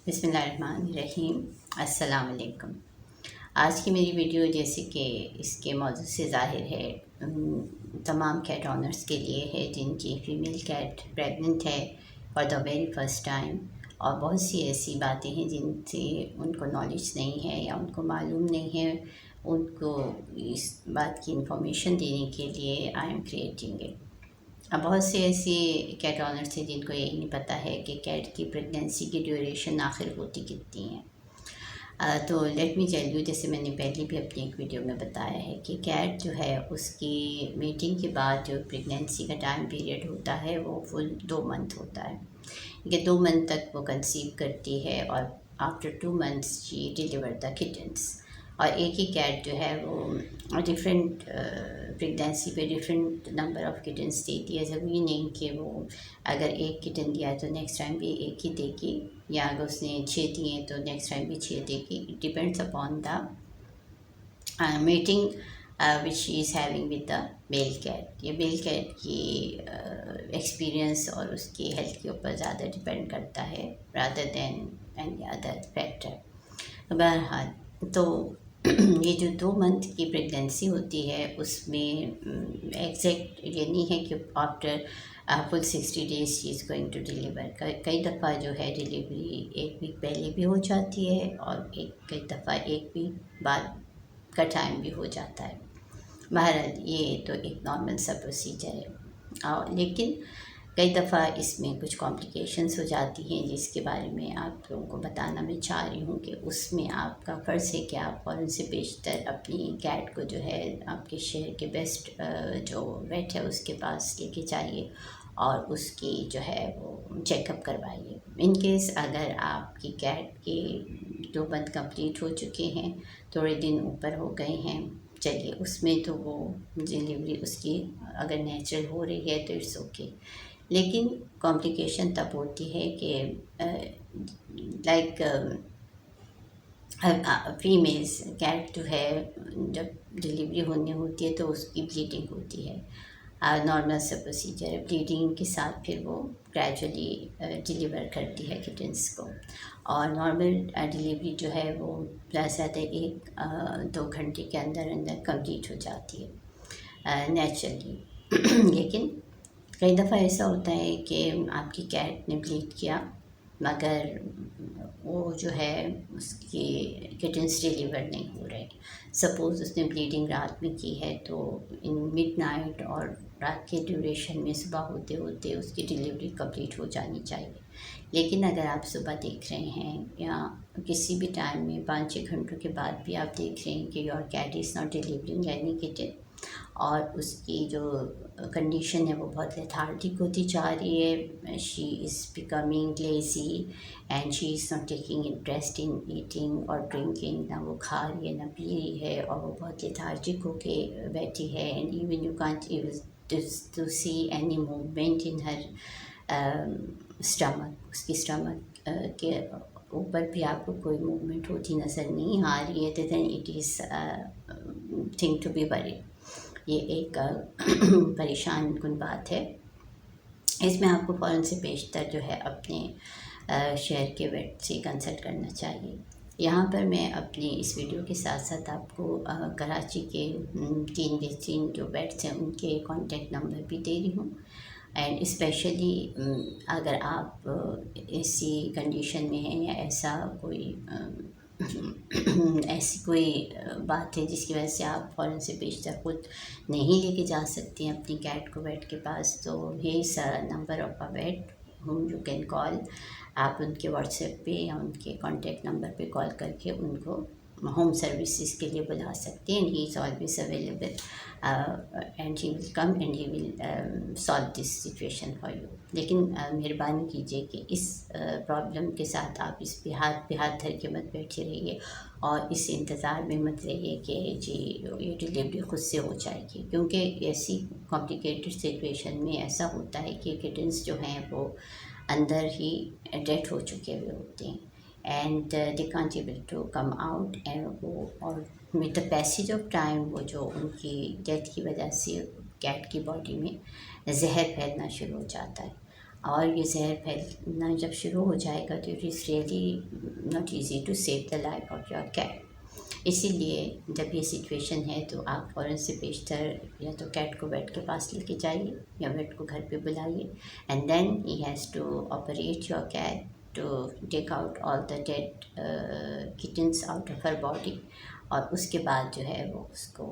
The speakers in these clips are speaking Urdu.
بسم اللہ الرحمن الرحیم۔ السلام علیکم۔ آج کی میری ویڈیو جیسے کہ اس کے موضوع سے ظاہر ہے تمام کیٹ آنرز کے لیے ہے جن کی فیمیل کیٹ پریگننٹ ہے for the very first time, اور بہت سی ایسی باتیں ہیں جن سے ان کو نالج نہیں ہے یا ان کو معلوم نہیں ہے، ان کو اس بات کی انفارمیشن دینے کے لیے آئی ایم کریٹنگ اٹ۔ اب بہت سے ایسی کیٹ آنرز ہیں جن کو یہ نہیں پتہ ہے کہ کیٹ کی پریگنینسی کی ڈیوریشن آخر ہوتی کتنی ہے۔ تو لیٹ می ٹیل یو، جیسے میں نے پہلے بھی اپنی ایک ویڈیو میں بتایا ہے کہ کیٹ جو ہے اس کی میٹنگ کے بعد جو پریگنینسی کا ٹائم پیریڈ ہوتا ہے وہ فل 2 منتھ ہوتا ہے، کہ 2 منتھ تک وہ کنسیو کرتی ہے اور after 2 months she deliver the kittens. اور ایک ہی کیٹ جو ہے وہ ڈفرینٹ پریگنینسی پہ ڈفرینٹ نمبر آف کٹنس دیتی ہے۔ ضروری نہیں کہ وہ اگر ایک کٹن دیا ہے تو نیکسٹ ٹائم بھی ایک ہی دے گی، یا اگر اس نے 6 دیے تو نیکسٹ ٹائم بھی 6 دے گی۔ It depends upon the mating which she is having with the male cat. یہ میل کیٹ کی ایکسپیرئنس اور اس کی ہیلتھ کے اوپر زیادہ ڈپینڈ کرتا ہے rather than any other factor. بہرحال تو یہ جو 2 منتھ کی پریگنینسی ہوتی ہے اس میں ایگزیکٹ یہ نہیں ہے کہ after full 60 days she is going to deliver. کئی دفعہ جو ہے ڈیلیوری 1 ویک پہلے بھی ہو جاتی ہے اور کئی دفعہ 1 ویک بعد کا ٹائم بھی ہو جاتا ہے۔ بہرحال یہ تو ایک نارمل سا پروسیجر ہے، لیکن کئی دفعہ اس میں کچھ کمپلیکیشنس ہو جاتی ہیں جس کے بارے میں آپ لوگوں کو بتانا میں چاہ رہی ہوں کہ اس میں آپ کا فرض ہے کہ آپ فوراً سے بیشتر اپنی کیٹ کو جو ہے آپ کے شہر کے بیسٹ جو ویٹ ہے اس کے پاس لے کے جائیے اور اس کی جو ہے وہ چیک اپ کروائیے۔ ان کیس اگر آپ کی کیٹ کے 2 منتھ کمپلیٹ ہو چکے ہیں، تھوڑے دن اوپر ہو گئے ہیں، چلیے اس میں تو وہ ڈیلیوری اس کی اگر نیچرل ہو رہی ہے تو اٹس اوکے، لیکن کمپلیکیشن تب ہوتی ہے کہ لائک فیمیلز کیٹ جو ہے جب ڈیلیوری ہونے ہوتی ہے تو اس کی بلیڈنگ ہوتی ہے۔ نارمل سے پروسیجر ہے، بلیڈنگ کے ساتھ پھر وہ گریجولی ڈیلیور کرتی ہے کٹنس کو، اور نارمل ڈیلیوری جو ہے وہ زیادہ 1-2 گھنٹے کے اندر اندر کمپلیٹ ہو جاتی ہے نیچرلی۔ لیکن کئی دفعہ ایسا ہوتا ہے کہ آپ کی کیٹ نے بلیڈ کیا مگر وہ جو ہے اس کی کٹنس ڈیلیور نہیں ہو رہے۔ سپوز اس نے بلیڈنگ رات میں کی ہے تو ان مڈ نائٹ اور رات کے ڈیوریشن میں صبح ہوتے ہوتے اس کی ڈیلیوری کمپلیٹ ہو جانی چاہیے، لیکن اگر آپ صبح دیکھ رہے ہیں یا کسی بھی ٹائم میں 5-6 گھنٹوں کے بعد بھی آپ دیکھ رہے ہیں کہ your cat is not delivering any kitten اور اس کی جو کنڈیشن ہے وہ بہت لیتھارجک ہوتی جا رہی ہے، she is becoming lazy and she is not taking interest in eating اور ڈرنکنگ، نہ وہ کھا رہی ہے نہ پی رہی ہے اور وہ بہت لیتھارجک ہو کے بیٹھی ہے، and even you can't to see any movement in her stomach, اس کی اسٹمک کے اوپر بھی آپ کو کوئی موومنٹ ہوتی نظر نہیں آ رہی ہے، تو then it is thing to be worry. یہ ایک پریشان کن بات ہے۔ اس میں آپ کو فوراً سے بیشتر جو ہے اپنے شہر کے ویٹ سے کنسلٹ کرنا چاہیے۔ یہاں پر میں اپنی اس ویڈیو کے ساتھ ساتھ آپ کو کراچی کے 3 بہترین جو ویٹس ہیں ان کے کانٹیکٹ نمبر بھی دے رہی ہوں، اینڈ اسپیشلی اگر آپ ایسی کنڈیشن میں ہیں یا ایسی کوئی بات ہے جس کی وجہ سے آپ فوراً سے بیشتر خود نہیں لے کے جا سکتے ہیں اپنی کیٹ کو ویٹ کے پاس، تو he is number of a vet home you can call. آپ ان کے واٹس ایپ پہ یا ان کے کانٹیکٹ نمبر پہ کال کر کے ان کو ہوم سروسز کے لیے بلا سکتے ہیں، he is always available and he will come and he will solve this situation for you. لیکن مہربانی کیجیے کہ اس پرابلم کے ساتھ آپ اس پہ ہاتھ دھر کے مت بیٹھے رہیے اور اس انتظار میں مت رہیے کہ جی یہ ڈیلیوری خود سے ہو جائے گی، کیونکہ ایسی کمپلیکیٹڈ سچویشن میں ایسا ہوتا ہے کہ کٹنس جو ہیں وہ اندر ہی ڈیتھ ہو چکے ہوئے ہوتے ہیں، and they can't able to come out, and وہ اور with the passage of time وہ جو ان کی ڈیتھ کی وجہ سے کیٹ کی باڈی میں زہر پھیلنا شروع ہو جاتا ہے۔ اور یہ زہر پھیلنا جب شروع ہو جائے گا تو it is really not easy to save the life of your cat. اسی لیے جب یہ سچویشن ہے تو آپ فوراً سے بیشتر یا تو کیٹ کو ویٹ کے پاس لے کے جائیے یا ویٹ کو گھر پہ بلائیے. And then he has to operate your cat to take out all the dead kittens out of her body. اور اس کے بعد جو ہے وہ اس کو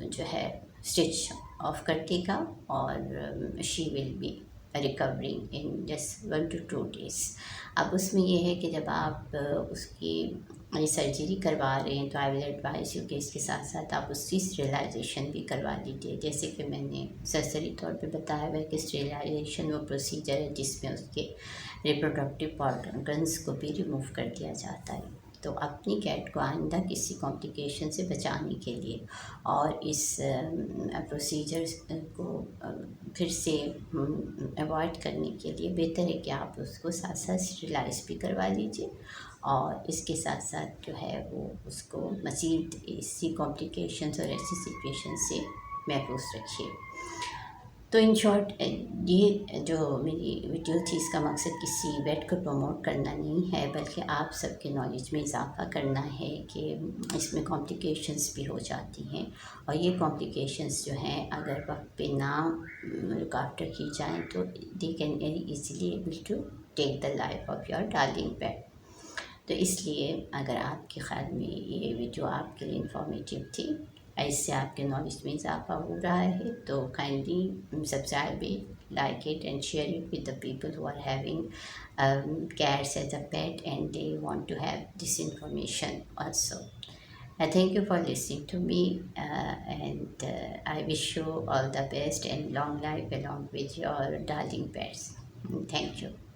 جو ہے اسٹچ آف کر دے گا اور she will be recovering in just 1 to 2 days. اب اس میں یہ ہے کہ جب آپ اس کی سرجری کروا رہے ہیں تو آئی ول ایڈوائز یو کہ اس کے ساتھ ساتھ آپ اس کی اسٹریلائزیشن بھی کروا لیجیے. جیسے کہ میں نے سرسری طور پہ بتایا ہوا ہے کہ اسٹریلائزیشن وہ پروسیجر ہے جس میں اس کے ریپروڈکٹیو آرگنس کو بھی ریموو کر دیا جاتا ہے. تو اپنی کیٹ کو آئندہ کسی کمپلیکیشن سے بچانے کے لیے اور اس پروسیجر کو پھر سے اوائڈ کرنے کے لیے بہتر ہے کہ آپ اس کو ساتھ ساتھ اسٹریلائز بھی کروا لیجیے اور اس کے ساتھ ساتھ جو ہے وہ اس کو مزید اسی کمپلیکیشنز اور ایسی سچویشن سے محفوظ رکھیے. تو ان شارٹ یہ جو میری ویڈیو تھی اس کا مقصد کسی ویٹ کو پروموٹ کرنا نہیں ہے بلکہ آپ سب کے نالج میں اضافہ کرنا ہے کہ اس میں کمپلیکیشنز بھی ہو جاتی ہیں اور یہ کمپلیکیشنز جو ہیں اگر وقت پہ نہ لک آفٹر کی جائیں تو they can very easily able to take the life of your darling pet. تو اس لیے اگر آپ کے خیال میں یہ ویڈیو آپ کے لیے انفارمیٹیو تھی، اس سے آپ کے نالج میں اضافہ ہو رہا ہے تو kindly subscribe it, like it and share it with the people who are having cats as a pet and they want to have this information also. I thank you for listening to me and I wish you all the best and long life along with your darling pets. Thank you.